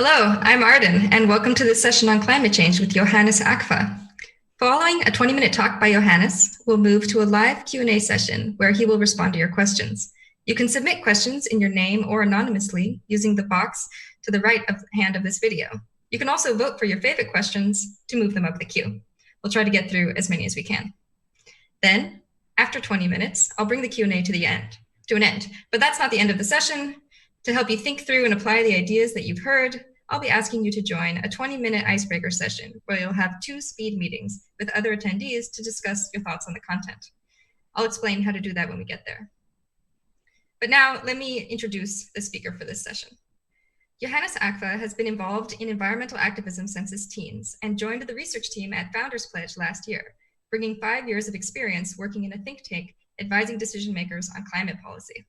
Hello, I'm Arden, and welcome to this session on climate change with Johannes Ackva. Following a 20-minute talk by Johannes, we'll move to a live Q&A session where he will respond to your questions. You can submit questions in your name or anonymously using the box to the right hand of this video. You can also vote for your favorite questions to move them up the queue. We'll try to get through as many as we can. Then, after 20 minutes, I'll bring the Q&A to an end. But that's not the end of the session. To help you think through and apply the ideas that you've heard, I'll be asking you to join a 20-minute icebreaker session where you'll have 2 speed meetings with other attendees to discuss your thoughts on the content. I'll explain how to do that when we get there. But now let me introduce the speaker for this session. Johannes Ackva has been involved in environmental activism since his teens and joined the research team at Founders Pledge last year, bringing 5 years of experience working in a think tank advising decision makers on climate policy.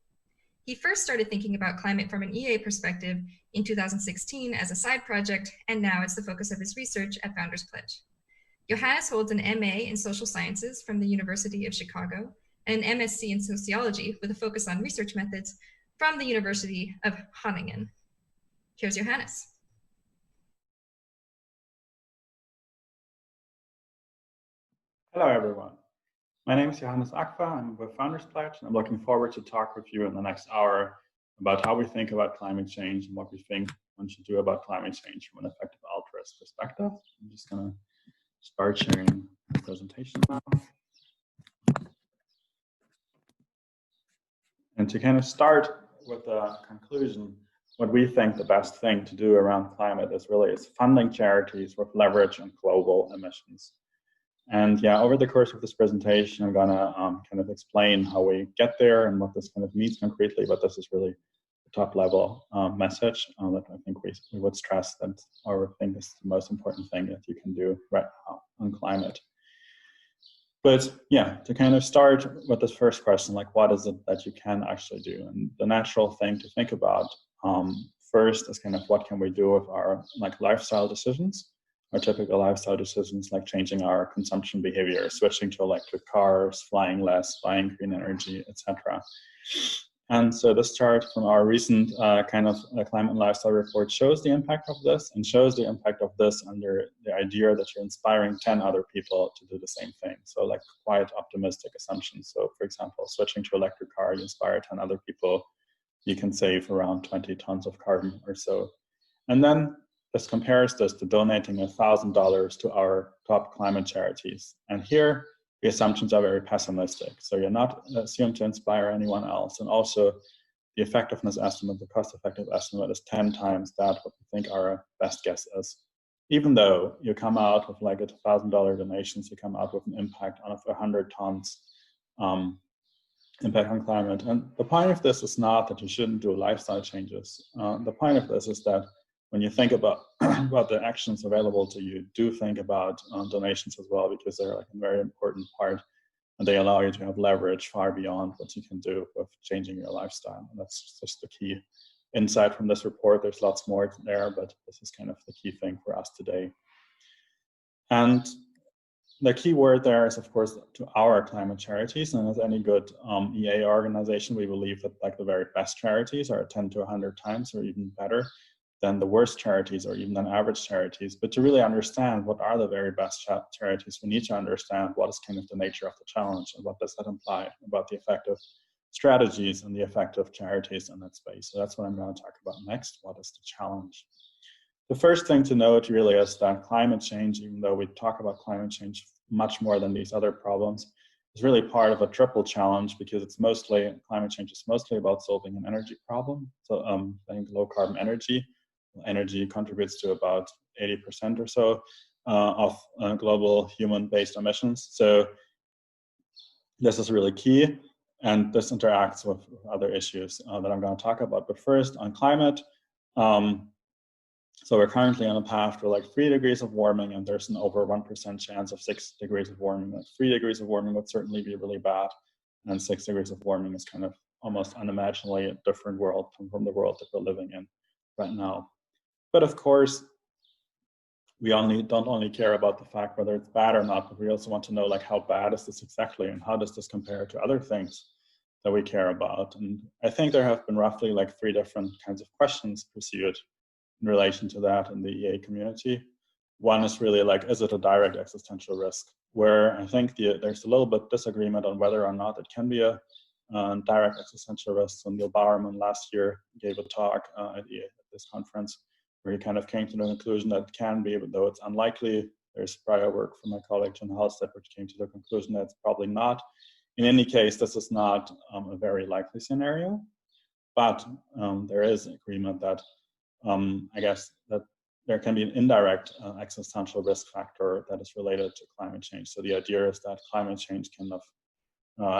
He first started thinking about climate from an EA perspective in 2016 as a side project, and now it's the focus of his research at Founders Pledge. Johannes holds an MA in social sciences from the University of Chicago and an MSc in sociology with a focus on research methods from the University of Groningen. Here's Johannes. Hello, everyone. My name is Johannes Ackva. I'm with Founders Pledge, and I'm looking forward to talk with you in the next hour about how we think about climate change and what we think one should do about climate change from an effective altruist perspective. I'm just going to start sharing the presentation now. And to kind of start with the conclusion, what we think the best thing to do around climate is funding charities with leverage on global emissions. And yeah, over the course of this presentation, I'm gonna kind of explain how we get there and what this kind of means concretely, but this is really the top level message that I think we would stress that, or think is the most important thing that you can do right now on climate. But yeah, to kind of start with this first question, like what is it that you can actually do? And the natural thing to think about first is kind of what can we do with our lifestyle decisions. Our typical lifestyle decisions like changing our consumption behavior, switching to electric cars, flying less, buying green energy, etc. And so this chart from our recent climate and lifestyle report shows the impact of this and shows the impact of this under the idea that you're inspiring 10 other people to do the same thing. So like quite optimistic assumptions. So for example, switching to electric car, you inspire 10 other people, you can save around 20 tons of carbon or so. And then this compares this to donating $1,000 to our top climate charities. And here, the assumptions are very pessimistic. So you're not assumed to inspire anyone else. And also, the effectiveness estimate, the cost-effective estimate is 10 times that what we think our best guess is. Even though you come out with like $1,000 donations, you come out with an impact on 100 tons impact on climate. And the point of this is not that you shouldn't do lifestyle changes. The point of this is that when you think about the actions available to you, do think about donations as well, because they're like a very important part, and they allow you to have leverage far beyond what you can do with changing your lifestyle. And that's just the key insight from this report. There's lots more there, but this is kind of the key thing for us today. And the key word there is, of course, to our climate charities. And as any good EA organization, we believe that like the very best charities are 10 to 100 times or even better than the worst charities or even than average charities. But to really understand what are the very best charities, we need to understand what is kind of the nature of the challenge and what does that imply about the effective strategies and the effective charities in that space. So that's what I'm going to talk about next. What is the challenge? The first thing to note really is that climate change, even though we talk about climate change much more than these other problems, is really part of a triple challenge because it's mostly, climate change is mostly about solving an energy problem. So I think low carbon energy contributes to about 80% or so of global human-based emissions. So this is really key, and this interacts with other issues that I'm going to talk about. But first, on climate, so we're currently on a path to like 3 degrees of warming, and there's an over 1% chance of 6 degrees of warming. That 3 degrees of warming would certainly be really bad, and 6 degrees of warming is kind of almost unimaginably a different world from the world that we're living in right now. But of course, we don't only care about the fact whether it's bad or not, but we also want to know like how bad is this exactly and how does this compare to other things that we care about. And I think there have been roughly like 3 different kinds of questions pursued in relation to that in the EA community. One is really like, is it a direct existential risk? Where I think there's a little bit disagreement on whether or not it can be a direct existential risk. So Neil Bowerman last year gave a talk at this conference where he kind of came to the conclusion that it can be, but though it's unlikely. There's prior work from my colleague John Halstead, which came to the conclusion that it's probably not. In any case, this is not a very likely scenario, but there is agreement that I guess that there can be an indirect existential risk factor that is related to climate change. So the idea is that climate change kind of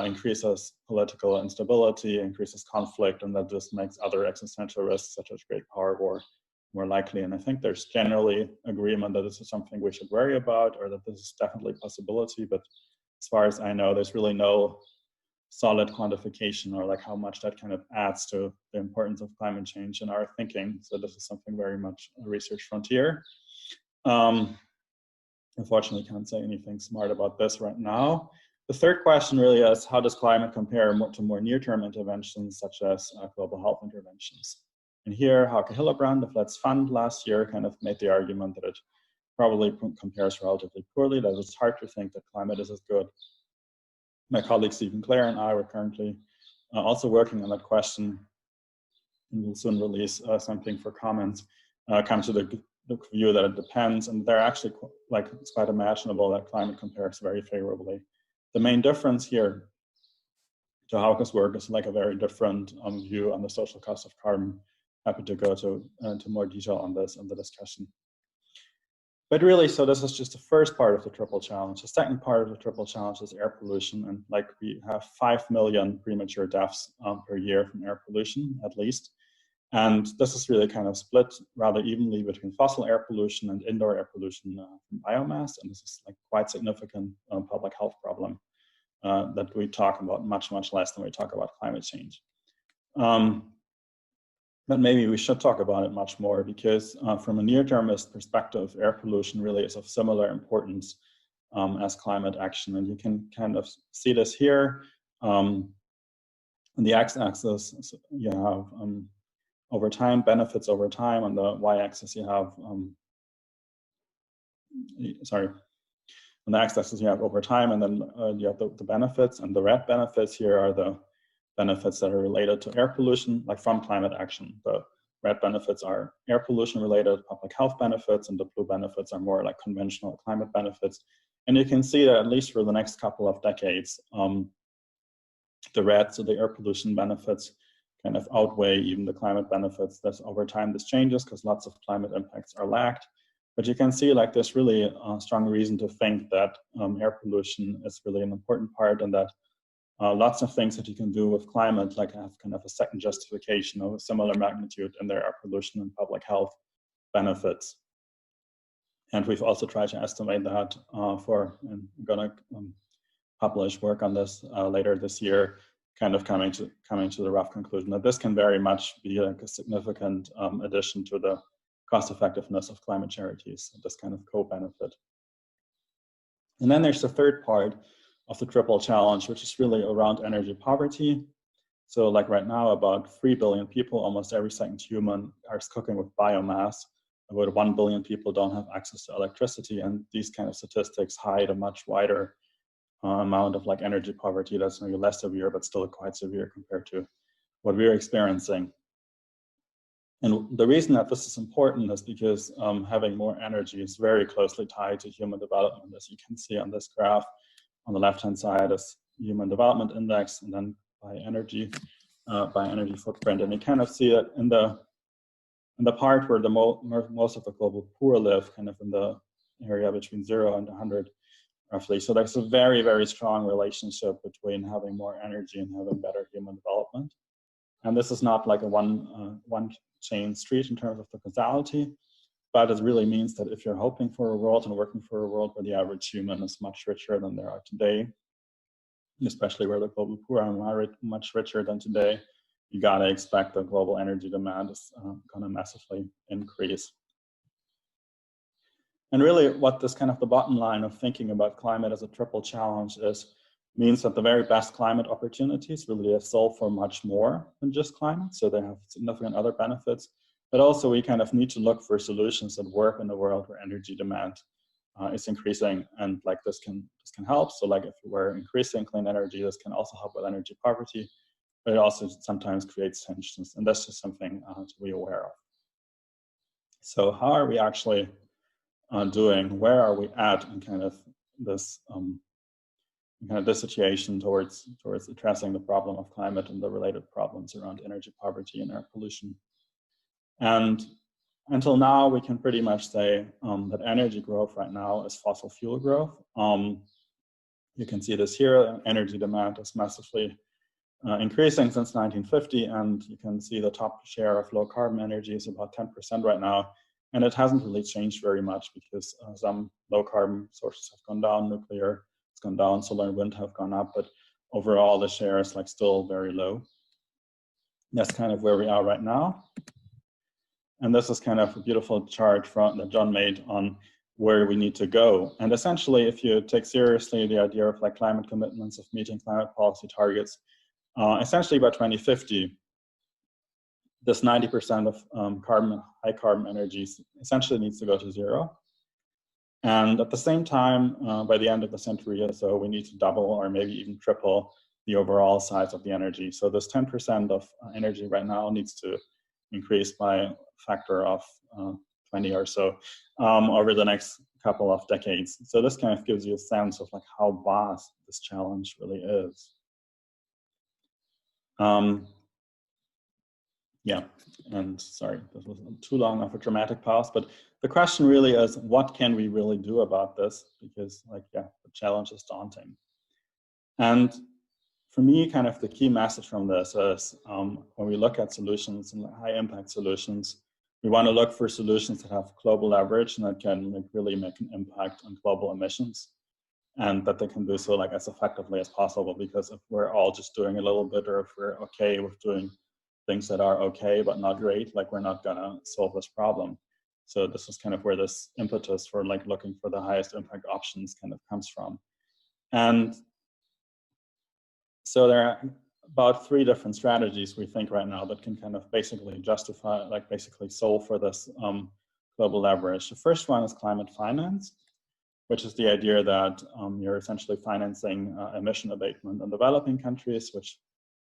increases political instability, increases conflict, and that this makes other existential risks, such as great power war, more likely. And I think there's generally agreement that this is something we should worry about, or that this is definitely a possibility. But as far as I know, there's really no solid quantification or like how much that kind of adds to the importance of climate change in our thinking. So this is something very much a research frontier. Unfortunately, can't say anything smart about this right now. The third question really is, how does climate compare to more near-term interventions, such as global health interventions? And here, Hauke Hillebrand of Let's Fund last year kind of made the argument that it probably compares relatively poorly, that it's hard to think that climate is as good. My colleague Stephen Clare and I were currently also working on that question, and we'll soon release something for comments, come to the view that it depends, and they're actually it's quite imaginable that climate compares very favorably. The main difference here to Hauke's work is like a very different view on the social cost of carbon. Happy to go into more detail on this in the discussion. But really, so this is just the first part of the triple challenge. The second part of the triple challenge is air pollution. And like we have 5 million premature deaths per year from air pollution, at least. And this is really kind of split rather evenly between fossil air pollution and indoor air pollution from biomass. And this is like quite significant public health problem that we talk about much, much less than we talk about climate change. But maybe we should talk about it much more, because from a near-termist perspective, air pollution really is of similar importance as climate action. And you can kind of see this here. On the x-axis, you have over time, benefits over time. On the y-axis, you have, on the x-axis, you have over time, and then you have the benefits, and the red benefits here are the benefits that are related to air pollution, like from climate action. The red benefits are air pollution related public health benefits, and the blue benefits are more like conventional climate benefits. And you can see that at least for the next couple of decades, the red, so the air pollution benefits, kind of outweigh even the climate benefits. That's over time this changes because lots of climate impacts are lagged. But you can see like there's really a strong reason to think that air pollution is really an important part, and that lots of things that you can do with climate, like have kind of a second justification of a similar magnitude in their air pollution and public health benefits. And we've also tried to estimate that and I'm gonna publish work on this later this year, kind of coming to the rough conclusion that this can very much be like a significant addition to the cost effectiveness of climate charities, this kind of co-benefit. And then there's the third part of the triple challenge, which is really around energy poverty. So like right now, about 3 billion people, almost every second human, are cooking with biomass. About 1 billion people don't have access to electricity, and these kind of statistics hide a much wider amount of like energy poverty that's maybe less severe, but still quite severe compared to what we're experiencing. And the reason that this is important is because having more energy is very closely tied to human development, as you can see on this graph. On the left-hand side is Human Development Index, and then by energy footprint. And you kind of see that in the part where the most of the global poor live, kind of in the area between 0 and 100, roughly. So there's a very, very strong relationship between having more energy and having better human development. And this is not like a one-chain street in terms of the causality, but it really means that if you're hoping for a world and working for a world where the average human is much richer than they are today, especially where the global poor are much richer than today, you gotta expect that global energy demand is gonna massively increase. And really what this kind of the bottom line of thinking about climate as a triple challenge is, means that the very best climate opportunities really solve for much more than just climate. So they have significant other benefits. but also we kind of need to look for solutions that work in a world where energy demand is increasing, and like this can help. So like if we're increasing clean energy, this can also help with energy poverty, but it also sometimes creates tensions, and that's just something to be aware of. So how are we actually doing? Where are we at in kind of this situation towards addressing the problem of climate and the related problems around energy poverty and air pollution? And until now, we can pretty much say that energy growth right now is fossil fuel growth. You can see this here. Energy demand is massively increasing since 1950, and you can see the top share of low carbon energy is about 10% right now. And it hasn't really changed very much because some low carbon sources have gone down, nuclear has gone down, solar and wind have gone up, but overall the share is like still very low. That's kind of where we are right now. And this is kind of a beautiful chart that John made on where we need to go. And essentially, if you take seriously the idea of like climate commitments, of meeting climate policy targets, essentially by 2050, this 90% of high carbon energies essentially needs to go to zero. And at the same time, by the end of the century or so, we need to double or maybe even triple the overall size of the energy. So this 10% of energy right now needs to increase by a factor of 20 or so over the next couple of decades. So this kind of gives you a sense of like how vast this challenge really is. Yeah, and sorry, this was too long of a dramatic pause, but the question really is, what can we really do about this? Because like, yeah, the challenge is daunting. And for me, kind of the key message from this is when we look at solutions and high impact solutions, we want to look for solutions that have global leverage and that can like really make an impact on global emissions, and that they can do so like as effectively as possible. Because if we're all just doing a little bit, or if we're okay with doing things that are okay but not great, like we're not gonna solve this problem. So this is kind of where this impetus for like looking for the highest impact options kind of comes from. And so there are about 3 different strategies we think right now that can kind of basically justify, like basically solve for this global leverage. The first one is climate finance, which is the idea that you're essentially financing emission abatement in developing countries, which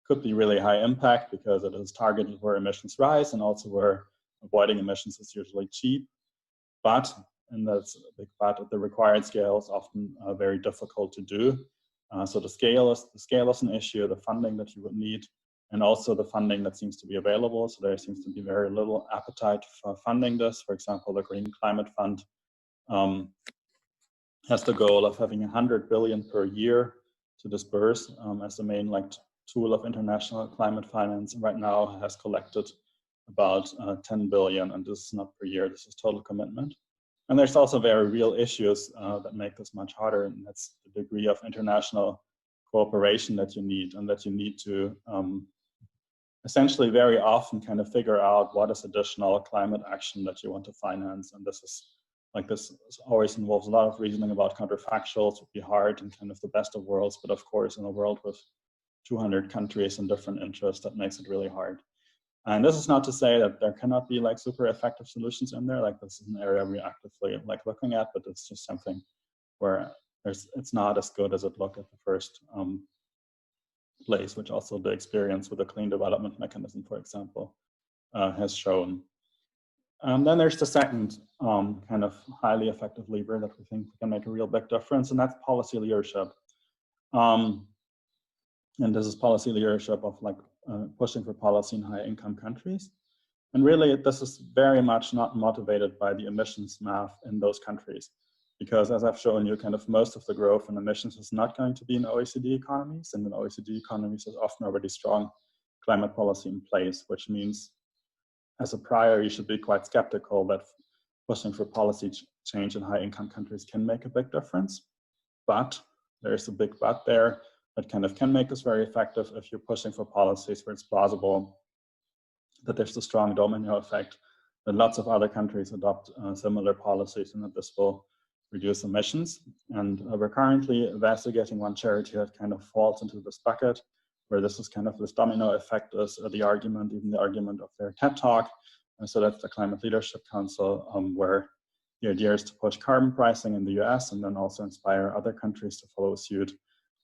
could be really high impact because it is targeted where emissions rise and also where avoiding emissions is usually cheap. But, and that's a big but, at the required scale is often very difficult to do. So the scale is an issue, the funding that you would need, and also the funding that seems to be available. So there seems to be very little appetite for funding this. For example, the Green Climate Fund has the goal of having 100 billion per year to disperse as the main like tool of international climate finance. And right now has collected about 10 billion, and this is not per year, this is total commitment. And there's also very real issues that make this much harder, and that's the degree of international cooperation that you need, and that you need to essentially very often kind of figure out what is additional climate action that you want to finance. And this is like, this always involves a lot of reasoning about counterfactuals, would be hard and kind of the best of worlds, but of course in a world with 200 countries and different interests, that makes it really hard. And this is not to say that there cannot be like super effective solutions in there. Like this is an area we're actively like looking at, but it's just something where it's not as good as it looked at the first place, which also the experience with the clean development mechanism, for example, has shown. Then there's the second kind of highly effective lever that we think can make a real big difference, and that's policy leadership. And this is policy leadership of like pushing for policy in high income countries. And really, this is very much not motivated by the emissions math in those countries. Because as I've shown you, kind of most of the growth in emissions is not going to be in OECD economies. And in OECD economies, there's often already strong climate policy in place, which means as a prior, you should be quite skeptical that pushing for policy change in high income countries can make a big difference. But there's a big but there. That kind of can make this very effective if you're pushing for policies where it's plausible that there's a strong domino effect, that lots of other countries adopt similar policies, and that this will reduce emissions. And we're currently investigating one charity that kind of falls into this bucket, where this is kind of this domino effect is the argument, even the argument of their TED Talk, And so that's the Climate Leadership Council, where the idea is to push carbon pricing in the US and then also inspire other countries to follow suit,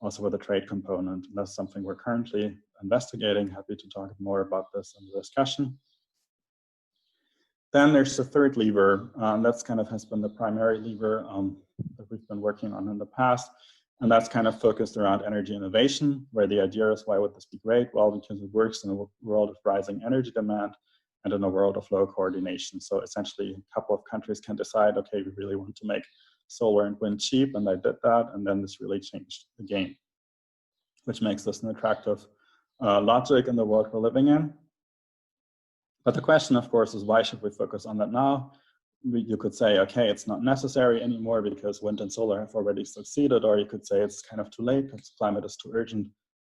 also with a trade component. And that's something we're currently investigating. Happy to talk more about this in the discussion. Then there's the third lever, and that's kind of has been the primary lever that we've been working on in the past. And that's kind of focused around energy innovation, where the idea is, why would this be great? Well, because it works in a world of rising energy demand and in a world of low coordination. So essentially, a couple of countries can decide, okay, we really want to make solar and wind cheap, and they did that, and then this really changed the game, which makes this an attractive logic in the world we're living in. But the question, of course, is why should we focus on that now? You could say, okay, it's not necessary anymore because wind and solar have already succeeded, or you could say it's kind of too late because climate is too urgent.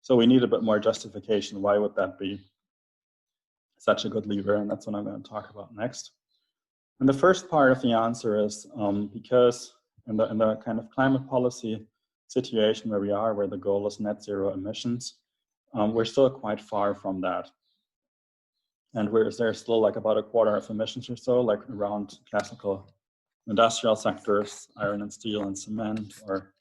So we need a bit more justification. Why would that be such a good lever? And that's what I'm going to talk about next. And the first part of the answer is because in the kind of climate policy situation where we are, where the goal is net zero emissions, we're still quite far from that. And there's still like about a quarter of emissions or so, like around classical industrial sectors, iron and steel and cement, or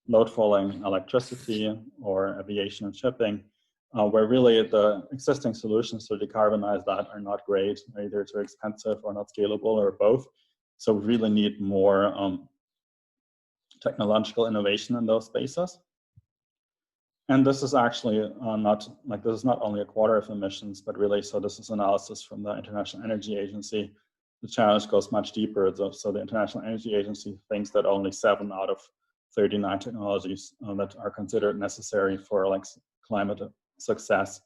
load falling electricity, or aviation and shipping, where really the existing solutions to decarbonize that are not great, either too expensive or not scalable or both. So we really need more technological innovation in those spaces. And this is actually this is not only a quarter of emissions, but really, so this is analysis from the International Energy Agency. The challenge goes much deeper. So the International Energy Agency thinks that only 7 out of 39 technologies that are considered necessary for like climate success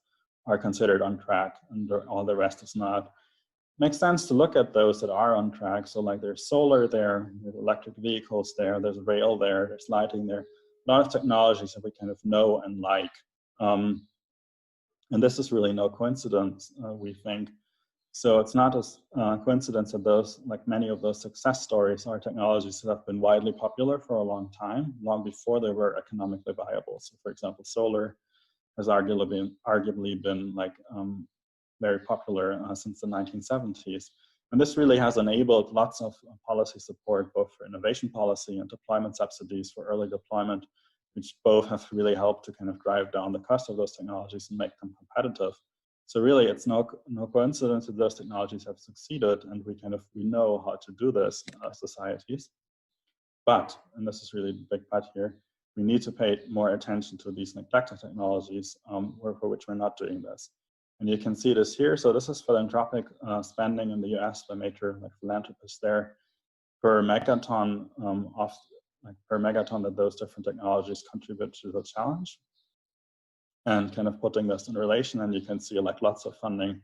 are considered on track, and all the rest is not. Makes sense to look at those that are on track. So like there's solar there, there's electric vehicles there, there's rail there, there's lighting there. A lot of technologies that we kind of know and like. And this is really no coincidence, we think. So it's not a coincidence that those, like many of those success stories, are technologies that have been widely popular for a long time, long before they were economically viable. So for example, solar has arguably been like very popular since the 1970s. And this really has enabled lots of policy support, both for innovation policy and deployment subsidies for early deployment, which both have really helped to kind of drive down the cost of those technologies and make them competitive. So really, it's no coincidence that those technologies have succeeded, and we know how to do this in our societies. But, and this is really the big but here, we need to pay more attention to these neglected technologies for which we're not doing this. And you can see this here. So this is philanthropic spending in the US by major philanthropists there per megaton per megaton that those different technologies contribute to the challenge. And kind of putting this in relation, and you can see like lots of funding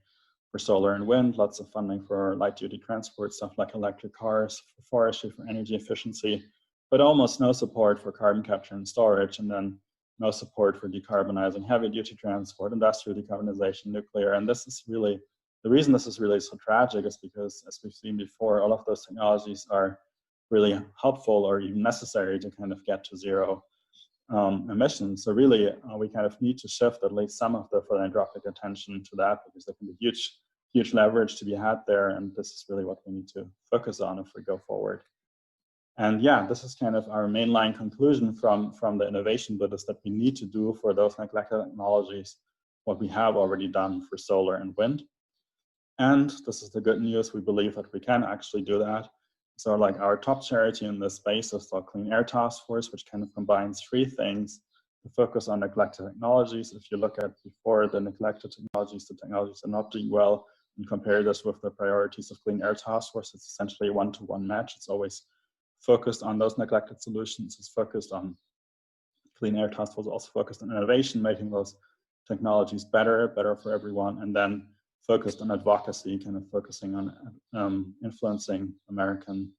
for solar and wind, lots of funding for light duty transport, stuff like electric cars, for forestry, for energy efficiency, but almost no support for carbon capture and storage, and then no support for decarbonizing heavy duty transport, industrial decarbonization, nuclear. And this is really, the reason this is really so tragic is because, as we've seen before, all of those technologies are really helpful or even necessary to kind of get to zero emissions. So really, we kind of need to shift at least some of the philanthropic attention to that, because there can be huge leverage to be had there. And this is really what we need to focus on if we go forward. And yeah, this is kind of our mainline conclusion from the innovation bit, is that we need to do for those neglected technologies what we have already done for solar and wind. And this is the good news, we believe that we can actually do that. So like our top charity in this space is the Clean Air Task Force, which kind of combines 3 things: to focus on neglected technologies. If you look at before the neglected technologies, the technologies are not doing well, and compare this with the priorities of Clean Air Task Force, it's essentially a 1-to-1 match. It's always focused on those neglected solutions. It's focused on Clean Air Task Force, also focused on innovation, making those technologies better for everyone, and then focused on advocacy, kind of focusing on influencing American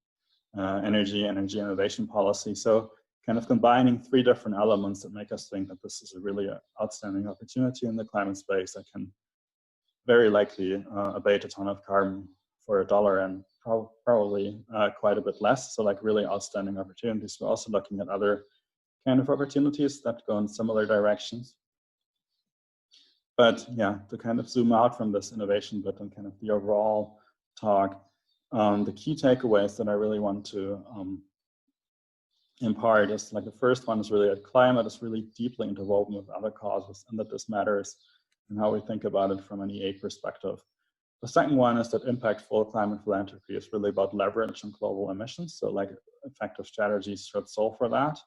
energy innovation policy. So kind of combining 3 different elements that make us think that this is a really outstanding opportunity in the climate space that can very likely abate a ton of carbon for $1 and probably quite a bit less. So like really outstanding opportunities. We're also looking at other kind of opportunities that go in similar directions. But yeah, to kind of zoom out from this innovation bit and kind of the overall talk, the key takeaways that I really want to impart is like the first one is really that climate is really deeply interwoven with other causes and that this matters in how we think about it from an EA perspective. The second one is that impactful climate philanthropy is really about leverage on global emissions. So like effective strategies should solve for that.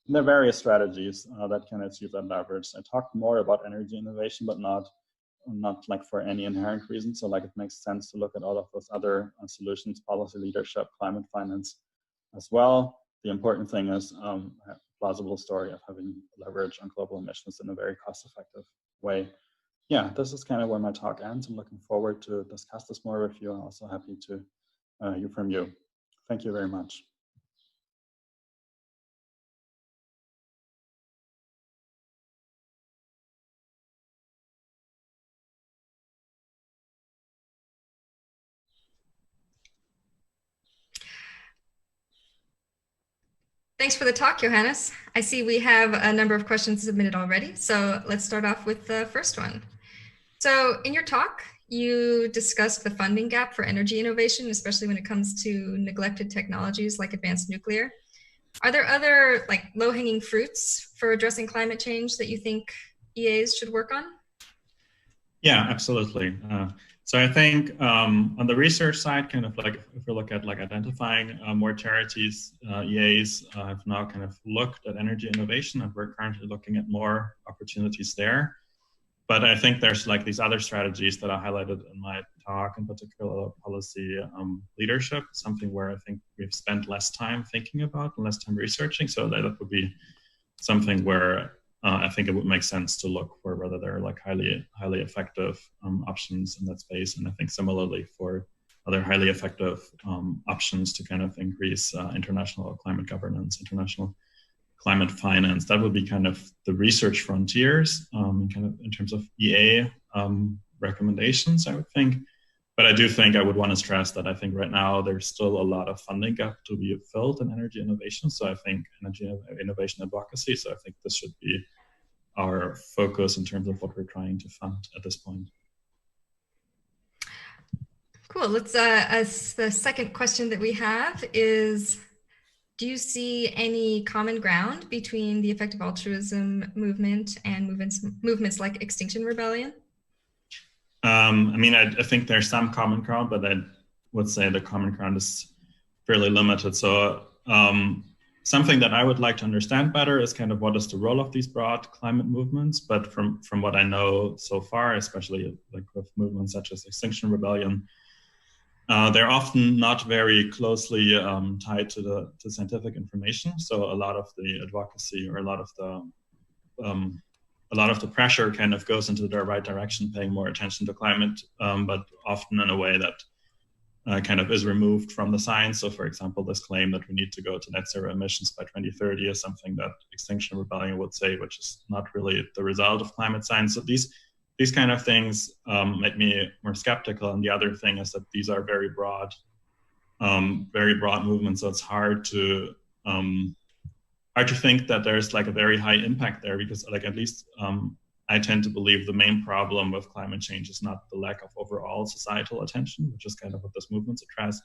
And there are various strategies that can achieve that leverage. I talked more about energy innovation, but not like for any inherent reason. So like it makes sense to look at all of those other solutions, policy leadership, climate finance as well. The important thing is a plausible story of having leverage on global emissions in a very cost-effective way. Yeah, this is kind of where my talk ends. I'm looking forward to discuss this more with you. I'm also happy to hear from you. Thank you very much. Thanks for the talk, Johannes. I see we have a number of questions submitted already. So let's start off with the first one. So in your talk, you discussed the funding gap for energy innovation, especially when it comes to neglected technologies like advanced nuclear. Are there other like low-hanging fruits for addressing climate change that you think EAs should work on? Yeah, absolutely. So I think on the research side, kind of like if we look at like identifying more charities, EAs have now kind of looked at energy innovation, and we're currently looking at more opportunities there. But I think there's like these other strategies that I highlighted in my talk, in particular policy leadership, something where I think we've spent less time thinking about and less time researching. So that would be something where I think it would make sense to look for whether there are like highly effective options in that space. And I think similarly for other highly effective options to kind of increase international climate governance, international climate finance. That would be kind of the research frontiers kind of in terms of EA recommendations, I would think. But I do think I would want to stress that I think right now there's still a lot of funding gap to be filled in energy innovation. So I think energy innovation advocacy. So I think this should be our focus in terms of what we're trying to fund at this point. Cool. Let's the second question that we have is, do you see any common ground between the effective altruism movement and movements like Extinction Rebellion? I mean, I think there's some common ground, but I would say the common ground is fairly limited. So something that I would like to understand better is kind of what is the role of these broad climate movements. But from what I know so far, especially like with movements such as Extinction Rebellion, they're often not very closely tied to scientific information. So a lot of the advocacy or a lot of the pressure kind of goes into the right direction, paying more attention to climate, but often in a way that kind of is removed from the science. So for example, this claim that we need to go to net zero emissions by 2030 is something that Extinction Rebellion would say, which is not really the result of climate science. So these kind of things make me more skeptical. And the other thing is that these are very broad movements. So it's hard to think that there's like a very high impact there, because like at least I tend to believe the main problem with climate change is not the lack of overall societal attention, which is kind of what this movement address,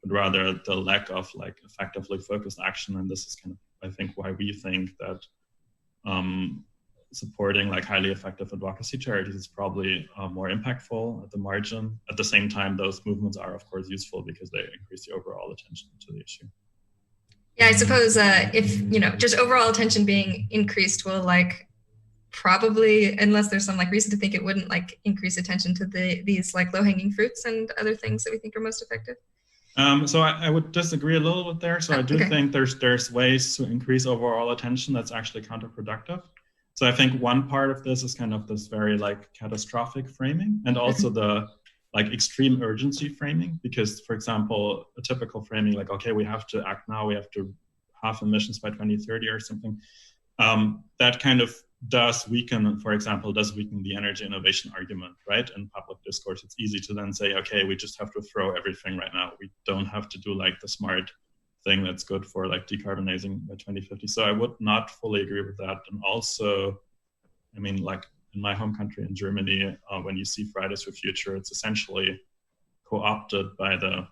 but rather the lack of like effectively focused action. And this is kind of, I think, why we think that supporting like highly effective advocacy charities is probably more impactful at the margin. At the same time, those movements are of course useful because they increase the overall attention to the issue. Yeah, I suppose if, just overall attention being increased will like probably, unless there's some like reason to think it wouldn't, like increase attention to these like low-hanging fruits and other things that we think are most effective. So I would disagree a little bit there. So I do think there's ways to increase overall attention that's actually counterproductive. So I think one part of this is kind of this very like catastrophic framing, and also the like extreme urgency framing, because for example, a typical framing like, okay, we have to act now, we have to halve emissions by 2030 or something, that kind of does weaken the energy innovation argument, right? In public discourse, it's easy to then say, okay, we just have to throw everything right now. We don't have to do like the smart thing that's good for like decarbonizing by 2050. So I would not fully agree with that. And also, I mean, like in my home country in Germany, when you see Fridays for Future, it's essentially co-opted by the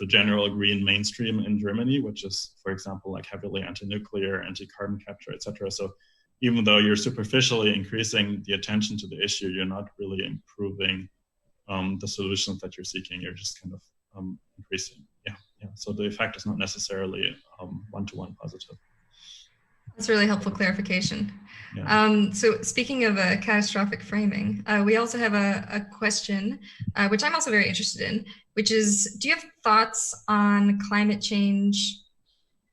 general green mainstream in Germany, which is, for example, like heavily anti-nuclear, anti-carbon capture, etc. So even though you're superficially increasing the attention to the issue, you're not really improving the solutions that you're seeking. You're just kind of increasing. Yeah. So the effect is not necessarily one-to-one positive. That's really helpful clarification. Yeah. So speaking of catastrophic framing, we also have a question, which I'm also very interested in, which is, do you have thoughts on climate change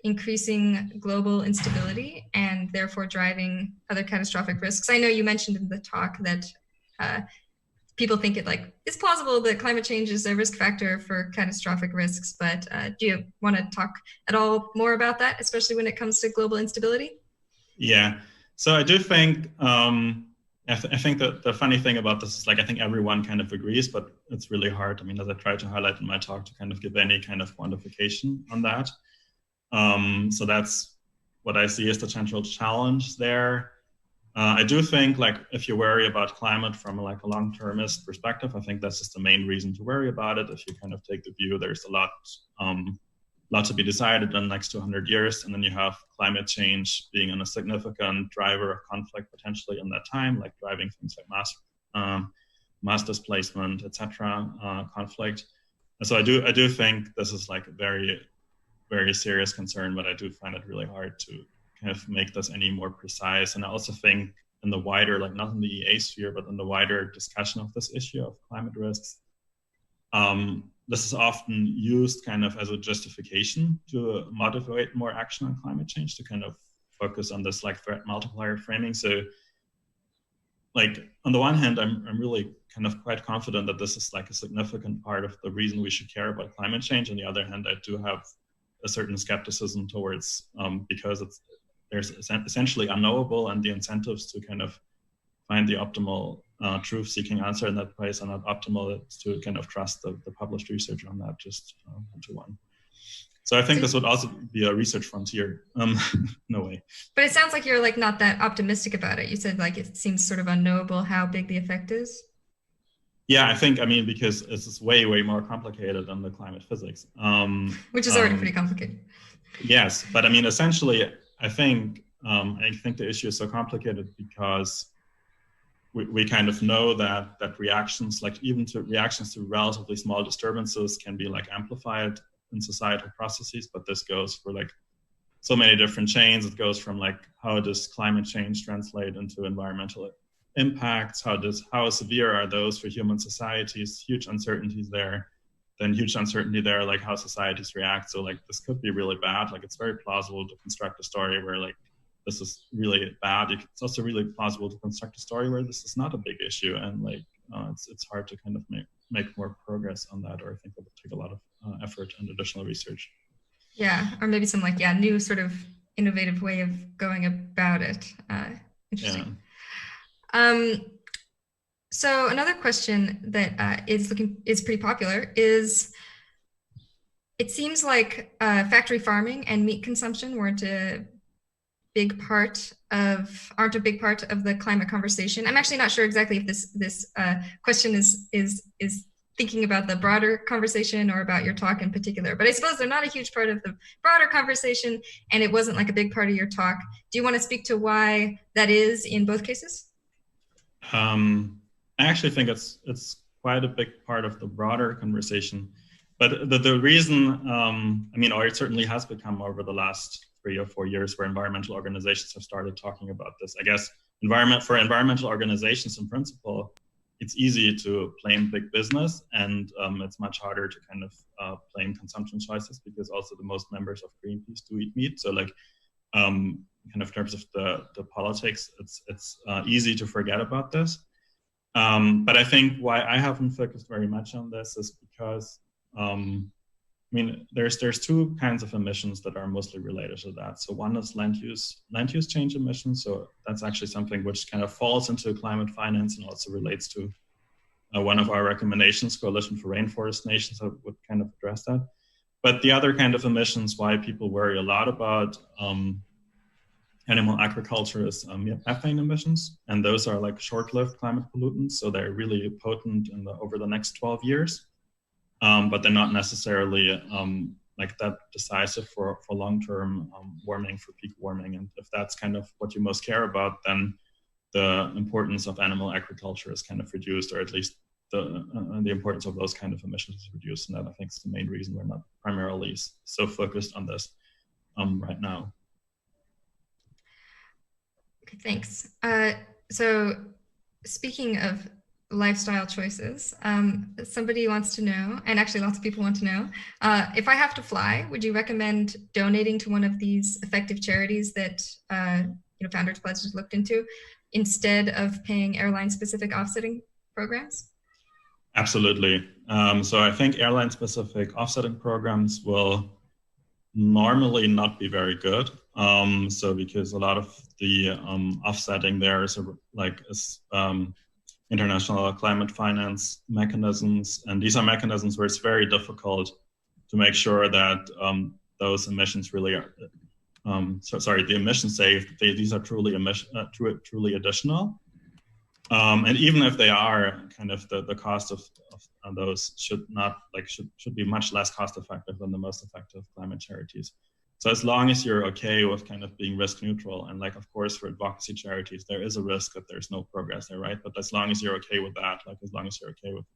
increasing global instability and therefore driving other catastrophic risks? I know you mentioned in the talk that people think it's plausible that climate change is a risk factor for catastrophic risks, but do you want to talk at all more about that, especially when it comes to global instability? Yeah, so I do think, I think that the funny thing about this is I think everyone kind of agrees, but it's really hard. I mean, as I tried to highlight in my talk, to kind of give any kind of quantification on that. So that's what I see as the central challenge there. I do think if you worry about climate from a long-termist perspective, I think that's just the main reason to worry about it. If you kind of take the view, there's a lot to be decided in the next 200 years, and then you have climate change being a significant driver of conflict potentially in that time, driving things like mass displacement, etc. Conflict. And so I do think this is a very, very serious concern, but I do find it really hard to kind of make this any more precise. And I also think in the wider, not in the EA sphere, but in the wider discussion of this issue of climate risks, this is often used kind of as a justification to motivate more action on climate change, to kind of focus on this threat multiplier framing. So on the one hand, I'm really kind of quite confident that this is a significant part of the reason we should care about climate change. On the other hand, I do have a certain skepticism towards, because there's essentially unknowable, and the incentives to kind of find the optimal truth-seeking answer in that place are not optimal to kind of trust the published research on that just one-to-one. So I think this would also be a research frontier, no way. But it sounds like you're not that optimistic about it. You said it seems sort of unknowable how big the effect is. Yeah, I think, because it's way, way more complicated than the climate physics. Which is already pretty complicated. Yes, but essentially, I think the issue is so complicated because we kind of know that reactions, even to reactions to relatively small disturbances, can be amplified in societal processes. But this goes for so many different chains. It goes from how does climate change translate into environmental impacts? How severe are those for human societies? Huge uncertainties there. Then huge uncertainty there, how societies react. So this could be really bad. It's very plausible to construct a story where this is really bad. It's also really plausible to construct a story where this is not a big issue, and it's hard to kind of make more progress on that, or I think it would take a lot of effort and additional research. Yeah, or maybe some new sort of innovative way of going about it. Interesting. Yeah. So another question that is pretty popular is, it seems like factory farming and meat consumption aren't a big part of the climate conversation. I'm actually not sure exactly if this question is thinking about the broader conversation or about your talk in particular, but I suppose they're not a huge part of the broader conversation, and it wasn't a big part of your talk. Do you want to speak to why that is in both cases? I actually think it's quite a big part of the broader conversation, but the reason, or it certainly has become over the last 3 or 4 years, where environmental organizations have started talking about this. I guess for environmental organizations in principle, it's easy to blame big business, and it's much harder to kind of blame consumption choices, because also the most members of Greenpeace do eat meat. So kind of in terms of the politics, it's easy to forget about this. But I think why I haven't focused very much on this is because, there's two kinds of emissions that are mostly related to that. So one is land use change emissions. So that's actually something which kind of falls into climate finance and also relates to one of our recommendations, Coalition for Rainforest Nations, that would kind of address that. But the other kind of emissions, why people worry a lot about animal agriculture, is methane emissions. And those are short-lived climate pollutants. So they're really potent over the next 12 years. but they're not necessarily like that decisive for long-term warming, for peak warming. And if that's kind of what you most care about, then the importance of animal agriculture is kind of reduced, or at least the importance of those kind of emissions is reduced. And that, I think, is the main reason we're not primarily so focused on this right now. Okay, thanks. So speaking of lifestyle choices, somebody wants to know, and actually lots of people want to know, if I have to fly, would you recommend donating to one of these effective charities that Founders Pledge has looked into, instead of paying airline-specific offsetting programs? Absolutely. So I think airline-specific offsetting programs will normally not be very good. So because a lot of the offsetting there is international climate finance mechanisms, and these are mechanisms where it's very difficult to make sure that those emissions really are. The emissions saved, these are truly truly additional. And even if they are, kind of the cost of those should be much less cost effective than the most effective climate charities. So as long as you're okay with kind of being risk neutral, and like, of course, for advocacy charities, there is a risk that there's no progress there, right? But as long as you're okay with that, like as long as you're okay with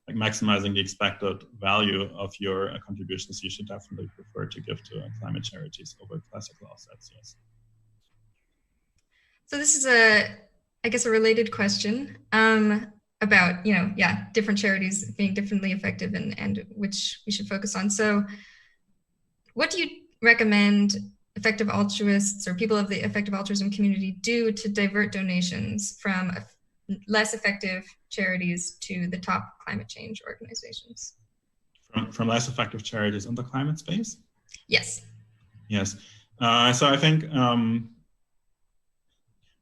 maximizing the expected value of your contributions, you should definitely prefer to give to climate charities over classical offsets, yes. So this is I guess a related question about, different charities being differently effective and which we should focus on. So what do you recommend effective altruists or people of the effective altruism community do to divert donations from less effective charities to the top climate change organizations? From less effective charities in the climate space? Yes. Yes. So I think,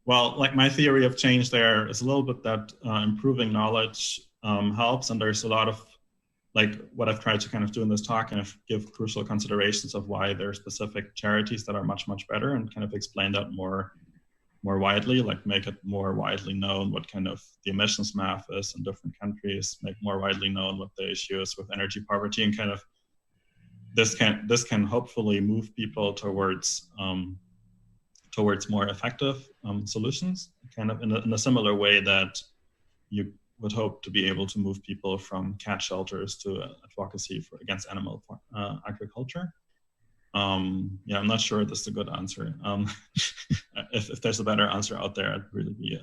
my theory of change there is a little bit that improving knowledge helps, and there's a lot of, what I've tried to kind of do in this talk, kind of give crucial considerations of why there are specific charities that are much, much better, and kind of explain that more widely, make it more widely known what kind of the emissions math is in different countries, make more widely known what the issue is with energy poverty, and kind of this can hopefully move people towards more effective solutions, kind of in a similar way that you would hope to be able to move people from cat shelters to advocacy against animal agriculture. I'm not sure this is a good answer. If there's a better answer out there, I'd really be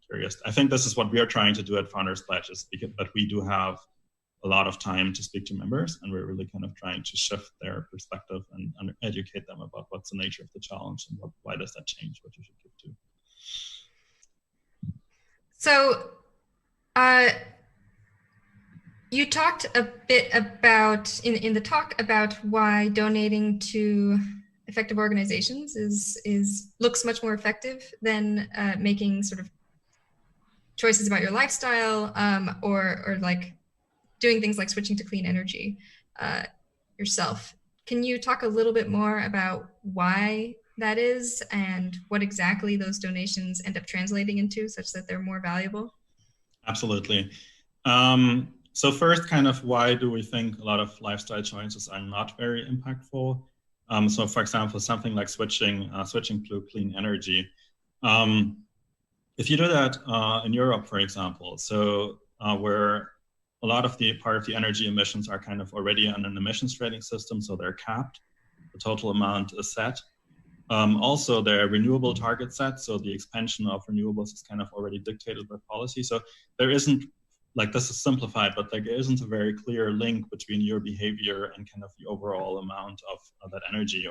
curious. I think this is what we are trying to do at Founders Pledge, but we do have a lot of time to speak to members, and we're really kind of trying to shift their perspective and educate them about what's the nature of the challenge and why does that change what you should give to. So you talked a bit about, in the talk, about why donating to effective organizations looks much more effective than making sort of choices about your lifestyle or doing things like switching to clean energy yourself. Can you talk a little bit more about why that is and what exactly those donations end up translating into such that they're more valuable? Absolutely. So first, kind of why do we think a lot of lifestyle choices are not very impactful? So for example, something like switching to clean energy. If you do that in Europe, for example, so where a lot of part of the energy emissions are kind of already on an emissions trading system, so they're capped, the total amount is set. Also, there are renewable targets set, so the expansion of renewables is kind of already dictated by policy. So there isn't, this is simplified, but there isn't a very clear link between your behavior and kind of the overall amount of that energy.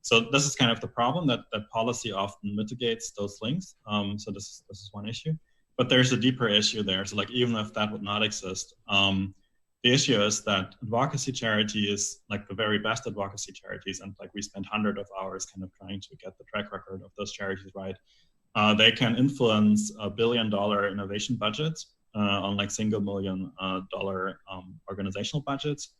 So this is kind of the problem, that policy often mitigates those links. So this is one issue. But there's a deeper issue there. So even if that would not exist, the issue is that advocacy charities, the very best advocacy charities, and we spend hundreds of hours kind of trying to get the track record of those charities right, they can influence $1 billion innovation budgets on $1 million organizational budgets.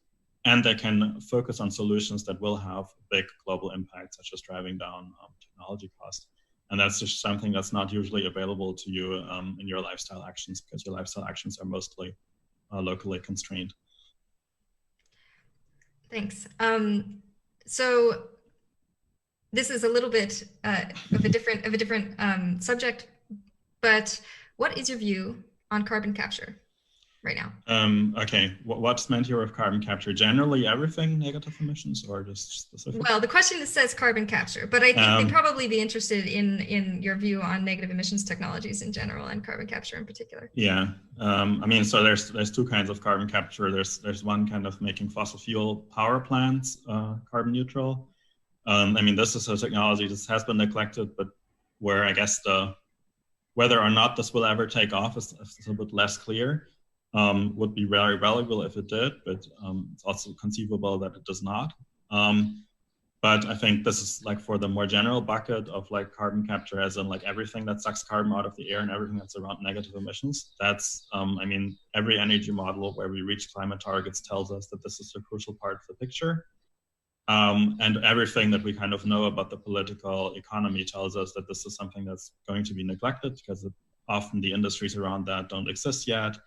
And they can focus on solutions that will have big global impact, such as driving down technology costs. And that's just something that's not usually available to you in your lifestyle actions, because your lifestyle actions are mostly locally constrained. Thanks. So this is a little bit of a different subject, but what is your view on carbon capture right now? Okay, what's meant here with carbon capture? Generally everything negative emissions or just specific? Well, the question says carbon capture, but I think they'd probably be interested in your view on negative emissions technologies in general and carbon capture in particular. Yeah, I mean, so there's two kinds of carbon capture. There's one kind of making fossil fuel power plants carbon neutral. I mean, this is a technology that has been neglected, but where I guess whether or not this will ever take off is a bit less clear. Would be very valuable if it did, but it's also conceivable that it does not. But I think this is like for the more general bucket of like carbon capture, as in like everything that sucks carbon out of the air and everything that's around negative emissions. That's, I mean, every energy model where we reach climate targets tells us that this is a crucial part of the picture. And everything that we kind of know about the political economy tells us that this is something that's going to be neglected because often the industries around that don't exist yet.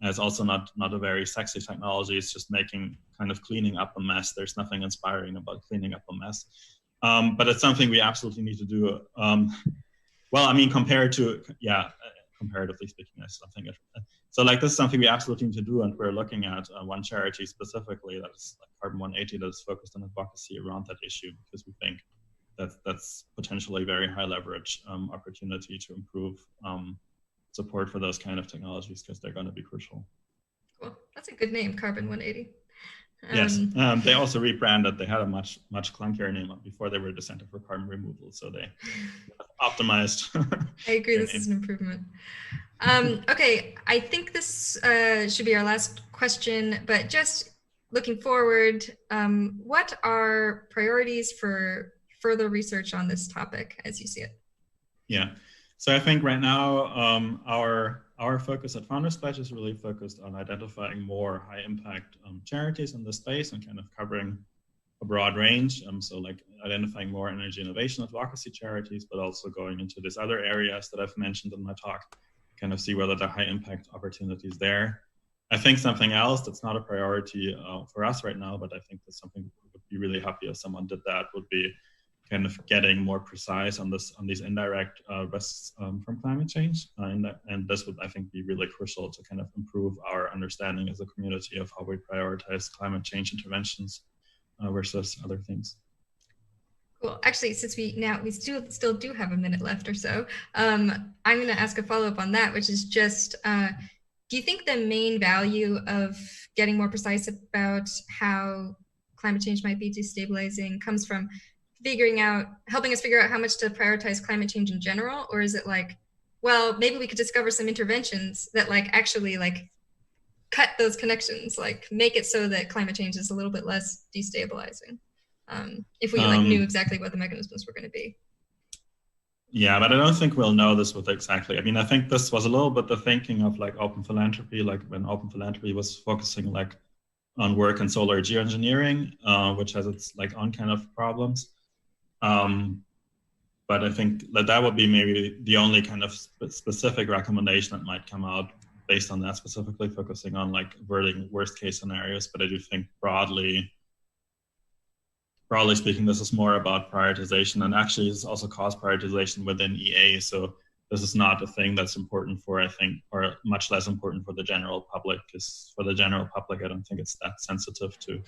And it's also not a very sexy technology. It's just making kind of cleaning up a mess. There's nothing inspiring about cleaning up a mess. But it's something we absolutely need to do. Well, I mean, comparatively speaking, that's something. So like this is something we absolutely need to do. And we're looking at one charity specifically that is like Carbon 180 that is focused on advocacy around that issue because we think that's potentially a very high leverage opportunity to improve support for those kind of technologies because they're going to be crucial. Cool. That's a good name, Carbon 180. Yes. They also rebranded. They had a much clunkier name before they were the Center for Carbon Removal. So they optimized. I agree. This is an improvement. Okay. I think this should be our last question, but just looking forward, what are priorities for further research on this topic as you see it? Yeah. So I think right now our focus at Founders Pledge is really focused on identifying more high impact charities in the space and kind of covering a broad range. So like identifying more energy innovation advocacy charities, but also going into these other areas that I've mentioned in my talk, kind of see whether there are high impact opportunities there. I think something else that's not a priority for us right now, but I think that's something we would be really happy if someone did that would be kind of getting more precise on these indirect risks from climate change. And this would, I think, be really crucial to kind of improve our understanding as a community of how we prioritize climate change interventions versus other things. Cool. Actually, since we still do have a minute left or so, I'm going to ask a follow-up on that, which is just, do you think the main value of getting more precise about how climate change might be destabilizing comes from helping us figure out how much to prioritize climate change in general? Or is it like, well, maybe we could discover some interventions that like actually like cut those connections, like make it so that climate change is a little bit less destabilizing, if we like knew exactly what the mechanisms were going to be? Yeah, but I don't think we'll know this with exactly. I mean, I think this was a little bit the thinking of like open philanthropy, like when open philanthropy was focusing like on work in solar geoengineering, which has its like own kind of problems. But I think that would be maybe the only kind of specific recommendation that might come out based on that, specifically focusing on like averting worst case scenarios. But I do think broadly speaking, this is more about prioritization, and actually it's also cost prioritization within EA. So this is not a thing that's important for, I think, or much less important for the general public, because for the general public, I don't think it's that sensitive to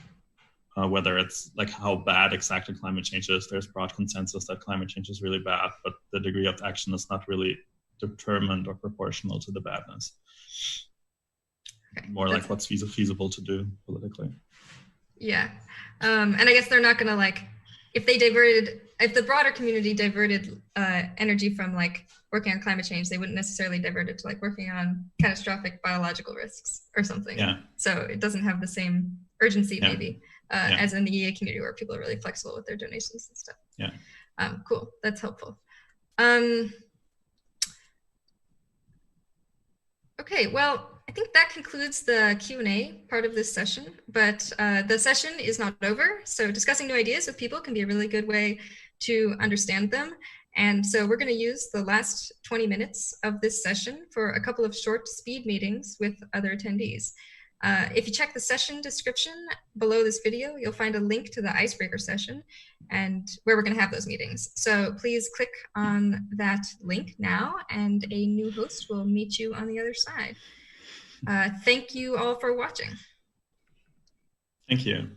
whether it's like how bad exactly climate change is. There's broad consensus that climate change is really bad, but the degree of action is not really determined or proportional to the badness. Okay, more like what's feasible to do politically. Yeah. And I guess they're not going to like, if the broader community diverted energy from like working on climate change, they wouldn't necessarily divert it to like working on catastrophic biological risks or something. Yeah. So it doesn't have the same urgency maybe as in the EA community where people are really flexible with their donations and stuff. Yeah. Cool. That's helpful. Okay, well, I think that concludes the Q&A part of this session, but the session is not over. So discussing new ideas with people can be a really good way to understand them. And so we're going to use the last 20 minutes of this session for a couple of short speed meetings with other attendees. If you check the session description below this video, you'll find a link to the icebreaker session and where we're going to have those meetings. So please click on that link now, and a new host will meet you on the other side. Thank you all for watching. Thank you.